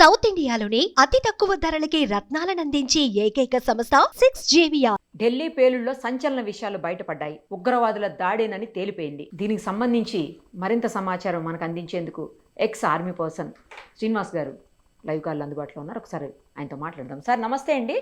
South ఇండియాలోని అతి తక్కువ ధరలకి రత్నాలనందించే ఏకైక సంస్థ 6JVR. ఢిల్లీ పేలుళ్లో సంచలన విషయాలు బయటపడ్డాయి. ఉగ్రవాదుల దాడేనని తేలిపోయింది. దీనికి సంబంధించి మరింత సమాచారం మనకు అందించేందుకు ఎక్స్ ఆర్మీ పర్సన్ శ్రీనివాస్ గారు లైవ్ కాల్ అందుబాటులో ఉన్నారు. ఒకసారి ఆయనతో మాట్లాడదాం. సార్ నమస్తే అండి.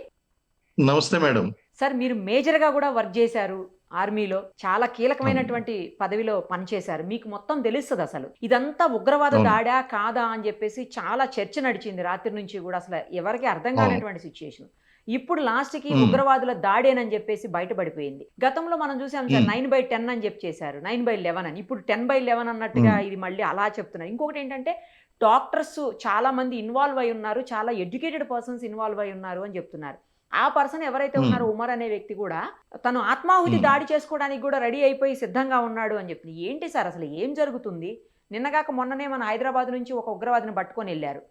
నమస్తే మేడం. సార్ మీరు మేజర్గా కూడా వర్క్ చేశారు, ఆర్మీలో చాలా కీలకమైనటువంటి పదవిలో పనిచేశారు. మీకు మొత్తం తెలుస్తుంది అసలు ఇదంతా ఉగ్రవాద దాడా కాదా అని చెప్పేసి చాలా చర్చ నడిచింది రాత్రి నుంచి కూడా. అసలు ఎవరికి అర్థం కానటువంటి సిచ్యుయేషన్. ఇప్పుడు లాస్ట్ కి ఉగ్రవాదుల దాడేనని చెప్పేసి బయటపడిపోయింది. గతంలో మనం చూసాం సార్ 9/10 అని చెప్పి చేశారు, 9/11 అని. ఇప్పుడు 10/11 అన్నట్టుగా ఇది మళ్ళీ అలా చెప్తున్నారు. ఇంకొకటి ఏంటంటే డాక్టర్స్ చాలా మంది ఇన్వాల్వ్ అయి ఉన్నారు, చాలా ఎడ్యుకేటెడ్ పర్సన్స్ ఇన్వాల్వ్ అయి ఉన్నారు అని చెప్తున్నారు. ఆ పర్సన్ ఎవరైతే ఉన్నారో ఉమర్ అనే వ్యక్తి కూడా తను ఆత్మాహుతి దాడి చేసుకోవడానికి కూడా రెడీ అయిపోయి సిద్ధంగా ఉన్నాడు అని చెప్తుంది. ఏంటి సార్ అసలు ఏం జరుగుతుంది? నిన్నగాక మొన్ననే మన హైదరాబాద్ నుంచి ఒక ఉగ్రవాదిని పట్టుకొని వెళ్ళారు,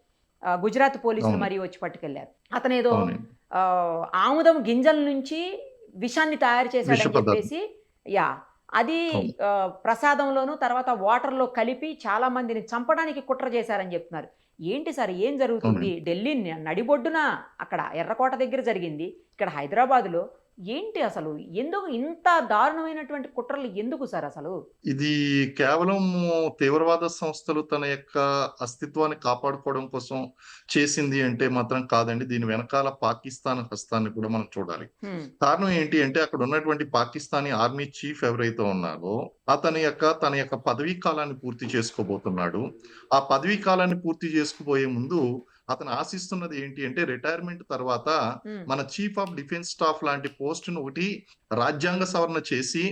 గుజరాత్ పోలీసులు మరీ వచ్చి పట్టుకెళ్లారు. అతను ఏదో ఆముదం గింజల నుంచి విషాన్ని తయారు చేశాడని చెప్పేసి అది ప్రసాదంలోను తర్వాత వాటర్లో కలిపి చాలా మందిని చంపడానికి కుట్ర చేశారని చెప్తున్నారు. ఏంటి సార్ ఏం జరుగుతుంది? ఢిల్లీ నడిబొడ్డున అక్కడ ఎర్రకోట దగ్గర జరిగింది, ఇక్కడ హైదరాబాద్లో ఏంటి అసలు? ఎందుకు ఇంత దారుణమైనటువంటి కుట్రలు ఎందుకు సార్ అసలు? ఇది కేవలం తీవ్రవాద సంస్థలు తన యొక్క అస్తిత్వాన్ని కాపాడుకోవడం కోసం చేసింది అంటే మాత్రం కాదండి. దీని వెనకాల పాకిస్తాన్ హస్తాన్ని కూడా మనం చూడాలి. కారణం ఏంటి అంటే అక్కడ ఉన్నటువంటి పాకిస్తానీ ఆర్మీ చీఫ్ ఎవరైతే ఉన్నారో తన యొక్క పదవీ కాలాన్ని పూర్తి చేసుకోబోతున్నాడు. ఆ పదవీ కాలాన్ని పూర్తి చేసుకుపోయే ముందు అతను ఆశిస్తున్నది ఏంటి అంటే రిటైర్మెంట్ తర్వాత మన చీఫ్ ఆఫ్ డిఫెన్స్ స్టాఫ్ లాంటి పోస్టును ఒకటి రాజ్యాంగ సవరణ చేసి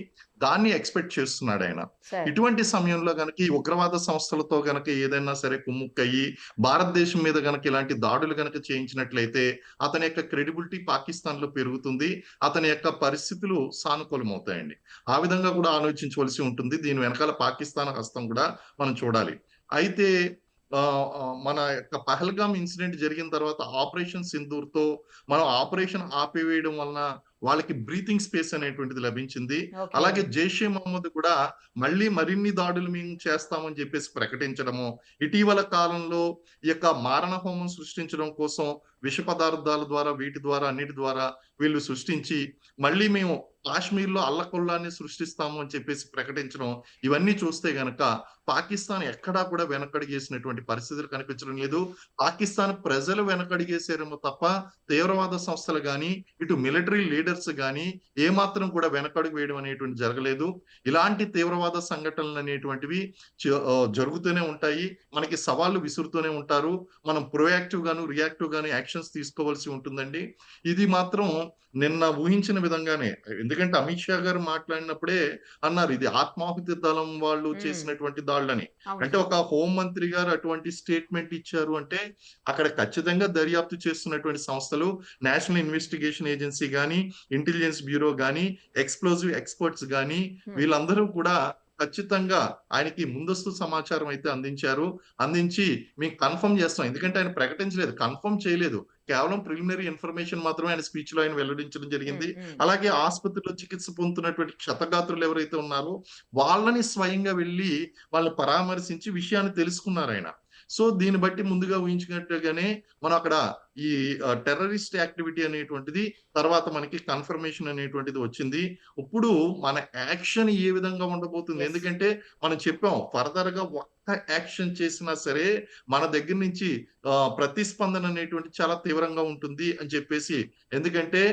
దాన్ని ఎక్స్పెక్ట్ చేస్తున్నాడు ఆయన. ఇటువంటి సమయంలో గనక ఈ ఉగ్రవాద సంస్థలతో గనక ఏదైనా సరే కుమ్ముక్కయ్యి భారతదేశం మీద గనక ఇలాంటి దాడులు గనక చేయించినట్లయితే అతని యొక్క క్రెడిబిలిటీ పాకిస్తాన్ లో పెరుగుతుంది, అతని యొక్క పరిస్థితులు సానుకూలమవుతాయండి. ఆ విధంగా కూడా ఆలోచించవలసి ఉంటుంది. దీని వెనకాల పాకిస్తాన్ హస్తం కూడా మనం చూడాలి. అయితే మన యొక్క పహల్గామ్ ఇన్సిడెంట్ జరిగిన తర్వాత ఆపరేషన్ సింధూర్ తో మనం ఆపరేషన్ ఆపివేయడం వలన వాళ్ళకి బ్రీతింగ్ స్పేస్ అనేటువంటిది లభించింది. అలాగే జైషే మహమ్మద్ కూడా మళ్ళీ మరిన్ని దాడులు మేము చేస్తామని చెప్పేసి ప్రకటించడము, ఇటీవల కాలంలో ఈ యొక్క మారణ హోమం సృష్టించడం కోసం విష పదార్థాల ద్వారా వీటి ద్వారా అన్నిటి ద్వారా వీళ్ళు సృష్టించి మళ్ళీ మేము కాశ్మీర్ లో అల్లకొల్లాన్ని సృష్టిస్తాము అని చెప్పేసి ప్రకటించడం, ఇవన్నీ చూస్తే గనక పాకిస్తాన్ ఎక్కడా కూడా వెనకడిగేసినటువంటి పరిస్థితులు కనిపించడం లేదు. పాకిస్తాన్ ప్రజలు వెనకడిగేసారేమో తప్ప తీవ్రవాద సంస్థలు గాని ఇటు మిలిటరీ లీడర్స్ గాని ఏమాత్రం కూడా వెనకడుగు వేయడం అనేటువంటి జరగలేదు. ఇలాంటి తీవ్రవాద సంఘటనలు అనేటువంటివి జరుగుతూనే ఉంటాయి, మనకి సవాళ్లు విసురుతూనే ఉంటారు. మనం ప్రొయాక్టివ్ గాను రియాక్టివ్ గాను యాక్షన్స్ తీసుకోవాల్సి ఉంటుందండి. ఇది మాత్రం నిన్న ఊహించిన విధంగానే, ఎందుకంటే అమిత్ షా గారు మాట్లాడినప్పుడే అన్నారు ఇది ఆత్మాహుతి దళం వాళ్ళు చేసినటువంటి దాడులని. అంటే ఒక హోం మంత్రి గారు అటువంటి స్టేట్మెంట్ ఇచ్చారు అంటే అక్కడ ఖచ్చితంగా దర్యాప్తు చేస్తున్నటువంటి సంస్థలు నేషనల్ ఇన్వెస్టిగేషన్ ఏజెన్సీ గాని, ఇంటెలిజెన్స్ బ్యూరో గాని, ఎక్స్ప్లోజివ్ ఎక్స్పర్ట్స్ గాని వీళ్ళందరూ కూడా ఖచ్చితంగా ఆయనకి ముందస్తు సమాచారం అయితే అందించి మేము కన్ఫర్మ్ చేస్తాం. ఎందుకంటే ఆయన ప్రకటించలేదు, కన్ఫర్మ్ చేయలేదు, కేవలం ప్రిలిమినరీ ఇన్ఫర్మేషన్ మాత్రమే ఆయన స్పీచ్ లో ఆయన వెల్లడించడం జరిగింది. అలాగే ఆసుపత్రిలో చికిత్స పొందుతున్నటువంటి క్షతగాత్రులు ఎవరైతే ఉన్నారో వాళ్ళని స్వయంగా వెళ్ళి వాళ్ళని పరామర్శించి విషయాన్ని తెలుసుకున్నారు ఆయన. సో దీన్ని బట్టి ముందుగా ఊహించినట్టుగానే మనం అక్కడ ఈ టెర్రరిస్ట్ యాక్టివిటీ అనేటువంటిది తర్వాత మనకి కన్ఫర్మేషన్ అనేటువంటిది వచ్చింది. ఇప్పుడు మన యాక్షన్ ఏ విధంగా ఉండబోతుంది? ఎందుకంటే మనం చెప్పాం ఫర్దర్ గా ఒక్క యాక్షన్ చేసినా సరే మన దగ్గర నుంచి ప్రతిస్పందన అనేటువంటి చాలా తీవ్రంగా ఉంటుంది అని చెప్పేసి. ఎందుకంటే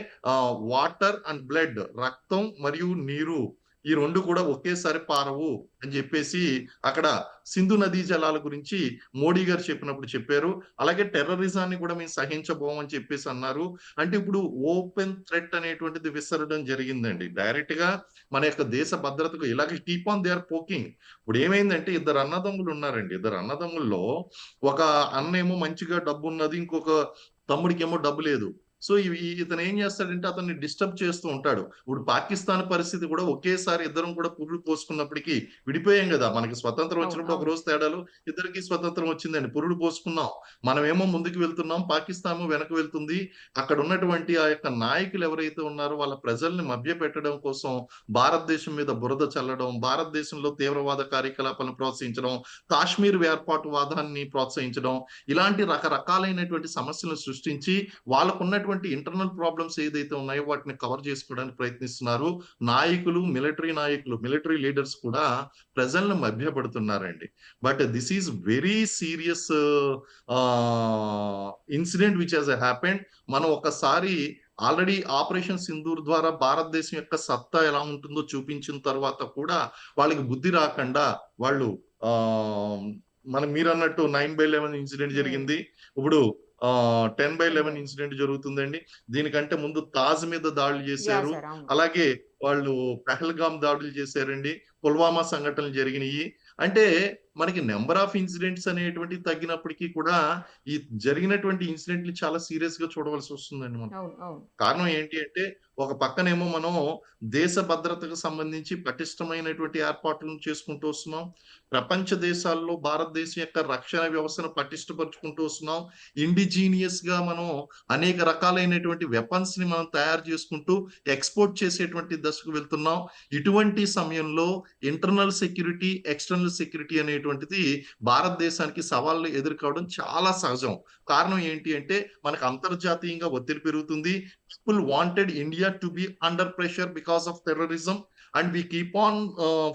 వాటర్ అండ్ బ్లడ్, రక్తం మరియు నీరు ఈ రెండు కూడా ఒకేసారి పారవు అని చెప్పేసి అక్కడ సింధు నదీ జలాల గురించి మోడీ గారు చెప్పినప్పుడు చెప్పారు. అలాగే టెర్రరిజాన్ని కూడా మేము సహించబోమని చెప్పేసి అన్నారు. అంటే ఇప్పుడు ఓపెన్ థ్రెట్ అనేటువంటిది విసరడం జరిగిందండి. డైరెక్ట్ గా మన యొక్క దేశ భద్రతకు ఇలాగే keep on they are poking. ఇప్పుడు ఏమైందంటే ఇద్దరు అన్నదమ్ములు ఉన్నారండి. ఇద్దరు అన్నదమ్ముల్లో ఒక అన్నేమో మంచిగా డబ్బు ఉన్నది, ఇంకొక తమ్ముడికి ఏమో డబ్బు లేదు. సో ఇతను ఏం చేస్తాడంటే అతన్ని డిస్టర్బ్ చేస్తూ ఉంటాడు. ఇప్పుడు పాకిస్తాన్ పరిస్థితి కూడా ఒకేసారి ఇద్దరం కూడా పురుడు పోసుకున్నప్పటికీ విడిపోయాం కదా, మనకి స్వతంత్రం అవును. వచ్చినప్పుడు ఒక అవును. రోజు తేడాలు, ఇద్దరికి స్వతంత్రం వచ్చిందండి, పురుడు పోసుకున్నాం. మనమేమో ముందుకు వెళ్తున్నాం, పాకిస్తాన్ వెనక్కి వెళ్తుంది. అక్కడ ఉన్నటువంటి ఆ యొక్క నాయకులు ఎవరైతే ఉన్నారో వాళ్ళ ప్రజల్ని మభ్యపెట్టడం కోసం భారతదేశం మీద బురద చల్లడం, భారతదేశంలో తీవ్రవాద కార్యకలాపాలను ప్రోత్సహించడం, కాశ్మీర్ వేర్పాటువాదాన్ని ప్రోత్సహించడం, ఇలాంటి రకరకాలైనటువంటి సమస్యలను సృష్టించి వాళ్ళకున్నటువంటి ఇంటర్నల్ ప్రాబ్లమ్స్ ఏదైతే ఉన్నాయో వాటిని కవర్ చేసుకోవడానికి ప్రయత్నిస్తున్నారు. నాయకులు, మిలిటరీ లీడర్స్ కూడా ప్రజలను మభ్యపెడుతున్నారండి. But this is very serious incident which has happened. మనం ఒకసారి ఆల్రెడీ ఆపరేషన్ సింధూర్ ద్వారా భారతదేశం యొక్క సత్తా ఎలా ఉంటుందో చూపించిన తర్వాత కూడా వాళ్ళకి బుద్ధి రాకుండా వాళ్ళు ఆ మీరన్నట్టు 9/11 ఇన్సిడెంట్ ఉమ్. జరిగింది. ఇప్పుడు 10/11 ఇన్సిడెంట్ జరుగుతుందండి. దీనికంటే ముందు తాజ్ మీద దాడులు యా చేశారు. సార్, అవును. అలాగే వాళ్ళు పెహల్గాం దాడులు చేశారండి. పుల్వామా సంఘటనలు జరిగినాయి. అంటే మనకి నెంబర్ ఆఫ్ ఇన్సిడెంట్స్ అనేటువంటివి తగ్గినప్పటికీ కూడా ఈ జరిగినటువంటి ఇన్సిడెంట్‌ని చాలా సీరియస్‌గా చూడవలసి వస్తుందండి మనం. అవును. అవును. కారణం ఏంటి అంటే ఒక పక్కనేమో మనం దేశ భద్రతకు సంబంధించి పటిష్టమైనటువంటి ఏర్పాట్లను చేసుకుంటూ వస్తున్నాం. ప్రపంచ దేశాల్లో భారతదేశం యొక్క రక్షణ వ్యవస్థను పటిష్టపరుచుకుంటూ వస్తున్నాం. ఇండిజీనియస్‌గా మనం అనేక రకాలైనటువంటి వెపన్స్‌ని మనం తయారు చేసుకుంటూ ఎక్స్‌పోర్ట్ చేసేటువంటి దశకు వెళ్తున్నాం. ఇటువంటి సమయంలో ఇంటర్నల్ సెక్యూరిటీ, ఎక్స్‌టర్నల్ సెక్యూరిటీ అనేటువంటిది భారతదేశానికి సవాళ్లు ఎదుర్కోవడం చాలా సహజం. కారణం ఏంటి అంటే మనకు అంతర్జాతీయంగా ఒత్తిడి పెరుగుతుంది. People wanted India to be under pressure because of terrorism, and we keep on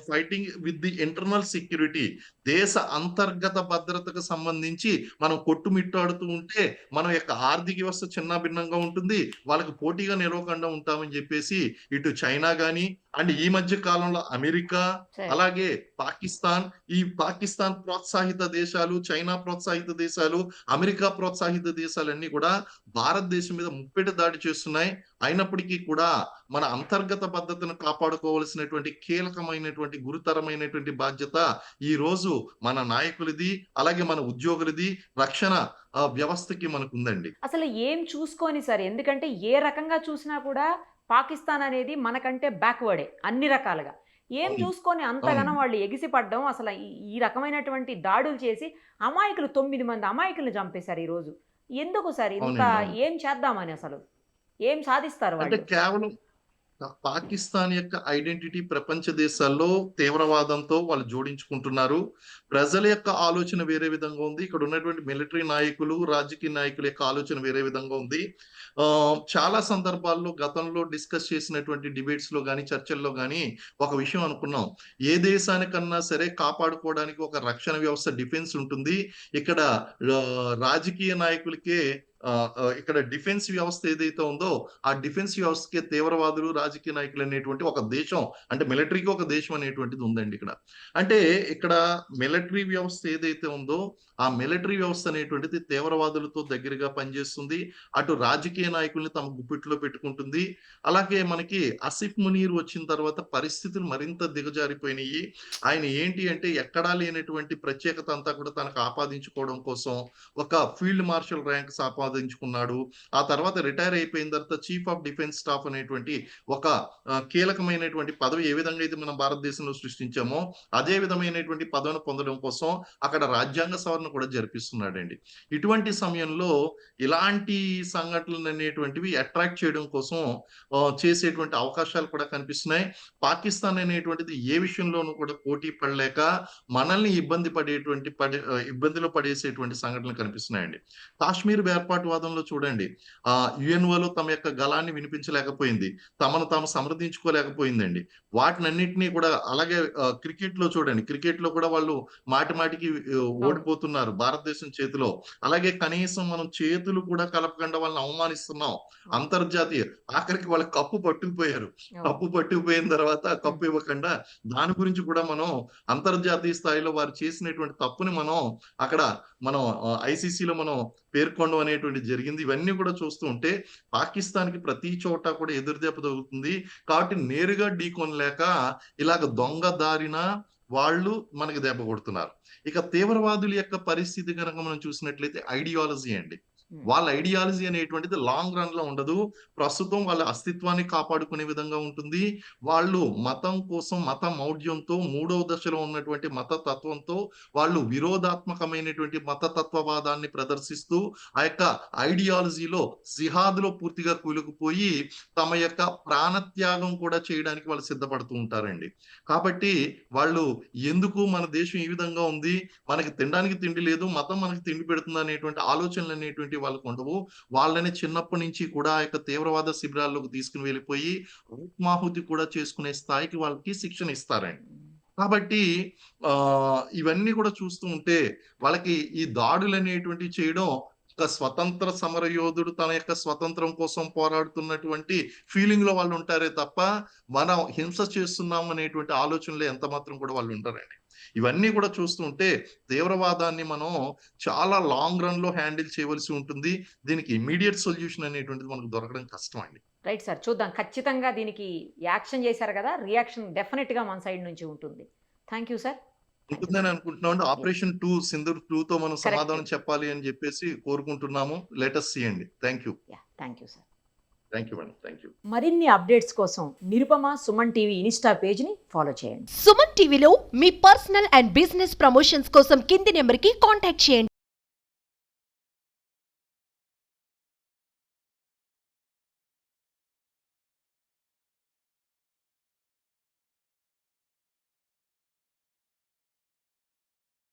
fighting with the internal security. దేశ అంతర్గత భద్రతకు సంబంధించి మనం కొట్టుమిట్టాడుతూ ఉంటే మన యొక్క ఆర్థిక వ్యవస్థ చిన్నాభిన్నంగా ఉంటుంది. వాళ్ళకి పోటీగా నిలవకుండా ఉంటామని చెప్పేసి ఇటు చైనా గాని, అండ్ ఈ మధ్య కాలంలో అమెరికా, సరే. అలాగే పాకిస్తాన్ ప్రోత్సాహిత దేశాలు, చైనా ప్రోత్సాహిత దేశాలు, అమెరికా ప్రోత్సాహిత దేశాలన్నీ కూడా భారతదేశం మీద ముప్పెట దాడి చేస్తున్నాయి. అయినప్పటికీ కూడా మన అంతర్గత భద్రతను కాపాడుకోవాల్సినటువంటి కీలకమైనటువంటి గురుతరమైనటువంటి బాధ్యత ఈ రోజు మన నాయకులది, అలాగే మన ఉద్యోగులది, రక్షణ వ్యవస్థకి మనకు ఉందండి. అసలు ఏం చూసుకొని సార్, ఎందుకంటే ఏ రకంగా చూసినా కూడా పాకిస్తాన్ అనేది మనకంటే బ్యాక్వర్డే అన్ని రకాలుగా. ఏం అవును. చూసుకొని అంతగానం అవునండి. వాళ్ళు ఎగిసిపడ్డం, అసలు ఈ రకమైనటువంటి దాడులు చేసి అమాయకులు 9 మంది అమాయకులను చంపేశారు ఈరోజు. ఎందుకు సార్ ఇంత? అవునండి. అవును. ఏం చేద్దామని, అసలు ఏం సాధిస్తారు అంటే వాళ్ళు? కేవలం పాకిస్తాన్ యొక్క ఐడెంటిటీ ప్రపంచ దేశాల్లో తీవ్రవాదంతో వాళ్ళు జోడించుకుంటున్నారు. ప్రజల యొక్క ఆలోచన వేరే విధంగా ఉంది. ఇక్కడ ఉన్నటువంటి మిలిటరీ నాయకులు, రాజకీయ నాయకుల యొక్క ఆలోచన వేరే విధంగా ఉంది. చాలా సందర్భాల్లో గతంలో డిస్కస్ చేసినటువంటి డిబేట్స్ లో గాని, చర్చల్లో గాని ఒక విషయం అనుకున్నాం. ఏ దేశానికన్నా సరే కాపాడుకోవడానికి ఒక రక్షణ వ్యవస్థ, డిఫెన్స్ ఉంటుంది. ఇక్కడ రాజకీయ నాయకులకే ఇక్కడ డిఫెన్స్ వ్యవస్థ ఏదైతే ఉందో ఆ డిఫెన్స్ వ్యవస్థకి తీవ్రవాదులు, రాజకీయ నాయకులు అనేటువంటి ఒక దేశం, అంటే మిలిటరీకి ఒక దేశం అనేటువంటిది ఉందండి ఇక్కడ. అంటే ఇక్కడ మిలిటరీ వ్యవస్థ ఏదైతే ఉందో ఆ మిలిటరీ వ్యవస్థ అనేటువంటిది తీవ్రవాదులతో దగ్గరగా పనిచేస్తుంది. అటు రాజకీయ నాయకుల్ని తమ గుప్పిట్లో పెట్టుకుంటుంది. అలాగే మనకి ఆసిఫ్ మునీర్ వచ్చిన తర్వాత పరిస్థితులు మరింత దిగజారిపోయినాయి. ఆయన ఏంటి అంటే ఎక్కడా లేనటువంటి ప్రత్యేకత అంతా కూడా తనకు ఆపాదించుకోవడం కోసం ఒక ఫీల్డ్ మార్షల్ ర్యాంక్ ఆపాదించుకున్నాడు. ఆ తర్వాత రిటైర్ అయిపోయిన తర్వాత చీఫ్ ఆఫ్ డిఫెన్స్ స్టాఫ్ అనేటువంటి ఒక కీలకమైనటువంటి పదవి ఏ విధంగా అయితే మనం భారతదేశంలో సృష్టించామో అదే విధమైనటువంటి పదవిని పొందడం కోసం అక్కడ రాజ్యాంగ సవరణ కూడా జరిపిస్తున్నాడండి. ఇటువంటి సమయంలో ఇలాంటి సంఘటనలు అనేటువంటివి అట్రాక్ట్ చేయడం కోసం చేసేటువంటి అవకాశాలు కూడా కనిపిస్తున్నాయి. పాకిస్తాన్ అనేటువంటిది ఏ విషయంలోనూ కూడా పోటీ పడలేక మనల్ని ఇబ్బందిలో పడేసేటువంటి సంఘటనలు కనిపిస్తున్నాయండి. కాశ్మీర్ వేర్పాటువాదంలో చూడండి, యుఎన్ఓలో తమ యొక్క గళాన్ని వినిపించలేకపోయింది, తమను తాము సమర్థించుకోలేకపోయిందండి. వాటినన్నింటినీ కూడా అలాగే క్రికెట్ లో చూడండి, క్రికెట్ లో కూడా వాళ్ళు మాటికి ఓడిపోతున్నారు భారతదేశం చేతిలో. అలాగే కనీసం మనం చేతులు కూడా కలపకుండా వాళ్ళని అవమానిస్తున్నాం. అంతర్జాతీయ ఆఖరికి వాళ్ళ కప్పు పట్టుకుపోయారు. కప్పు పట్టుకుపోయిన తర్వాత కప్పు ఇవ్వకుండా దాని గురించి కూడా మనం అంతర్జాతీయ స్థాయిలో వారు చేసినటువంటి తప్పుని మనం ఐసీసీలో మనం పేర్కొనడం అనేటువంటి జరిగింది. ఇవన్నీ కూడా చూస్తూ ఉంటే పాకిస్తాన్ కి ప్రతి చోట కూడా ఎదురుదెబ్బ తగులుతుంది. కాబట్టి నేరుగా ఢీకొనలేక ఇలాగ దొంగ దారిన వాళ్ళు మనకి దెబ్బ కొడుతున్నారు. ఇక తీవ్రవాదుల యొక్క పరిస్థితి కనుక మనం చూసినట్లయితే ఐడియాలజీ అండి. వాళ్ళ ఐడియాలజీ అనేటువంటిది లాంగ్ రన్ లో ఉండదు. ప్రస్తుతం వాళ్ళ అస్తిత్వాన్ని కాపాడుకునే విధంగా ఉంటుంది. వాళ్ళు మతం కోసం మత మౌఢ్యంతో మూడవ దశలో ఉన్నటువంటి మత తత్వంతో వాళ్ళు విరోధాత్మకమైనటువంటి మత తత్వవాదాన్ని ప్రదర్శిస్తూ ఆ యొక్క ఐడియాలజీలో జిహాద్‌లో పూర్తిగా కూలుకుపోయి తమ యొక్క ప్రాణత్యాగం కూడా చేయడానికి వాళ్ళు సిద్ధపడుతూ ఉంటారండి. కాబట్టి వాళ్ళు ఎందుకు మన దేశం ఈ విధంగా ఉంది, మనకి తినడానికి తిండి లేదు, మతం మనకి తిండి పెడుతుంది అనేటువంటి ఆలోచనలు అనేటువంటివి వాళ్ళకు ఉండవు. వాళ్ళని చిన్నప్పటి నుంచి కూడా ఆ యొక్క తీవ్రవాద శిబిరాల్లోకి తీసుకుని వెళ్ళిపోయి ఆత్మాహుతి కూడా చేసుకునే స్థాయికి వాళ్ళకి శిక్షణ ఇస్తారండి. కాబట్టి ఇవన్నీ కూడా చూస్తూ ఉంటే వాళ్ళకి ఈ దాడులనేటువంటివి చేయడం ఒక స్వతంత్ర సమరయోధుడు తన యొక్క స్వతంత్రం కోసం పోరాడుతున్నటువంటి ఫీలింగ్ లో వాళ్ళు ఉంటారే తప్ప మనం హింస చేస్తున్నాం అనేటువంటి ఆలోచనలో ఎంత మాత్రం కూడా వాళ్ళు ఉంటారండి. ఇవన్నీ కూడా చూస్తుంటే తీవ్రవాదాన్ని మనం చాలా లాంగ్ రన్ లో హ్యాండిల్ చేయవలసి ఉంటుంది. దీనికి ఇమ్మీడియట్ సొల్యూషన్ అనేటువంటిది మనకు దొరకడం కష్టం అండి. రైట్ సార్, చూద్దాం. ఖచ్చితంగా దీనికి యాక్షన్ చేశారు కదా, రియాక్షన్ డెఫినెట్ గా మన సైడ్ నుంచి ఉంటుంది. Thank you sir. ఉంటుందని అనుకుంటున్నాం. ఆపరేషన్ 2 సింధూర్ 2 తో మనం Correct. సమాధానం చెప్పాలి అని చెప్పేసి కోరుకుంటున్నాము. లెట్ us see అండి. Thank you. Thank you sir. Thank you madam. Thank you. మరిన్ని అప్డేట్స్ కోసం నిరుపమ సుమన్ టీవీ ఇన్స్టా పేజ్ని ఫాలో చేయండి. సుమన్ టీవీలో మీ పర్సనల్ అండ్ బిజినెస్ ప్రమోషన్స్ కోసం కింది నెంబర్కి కాంటాక్ట్ చేయండి.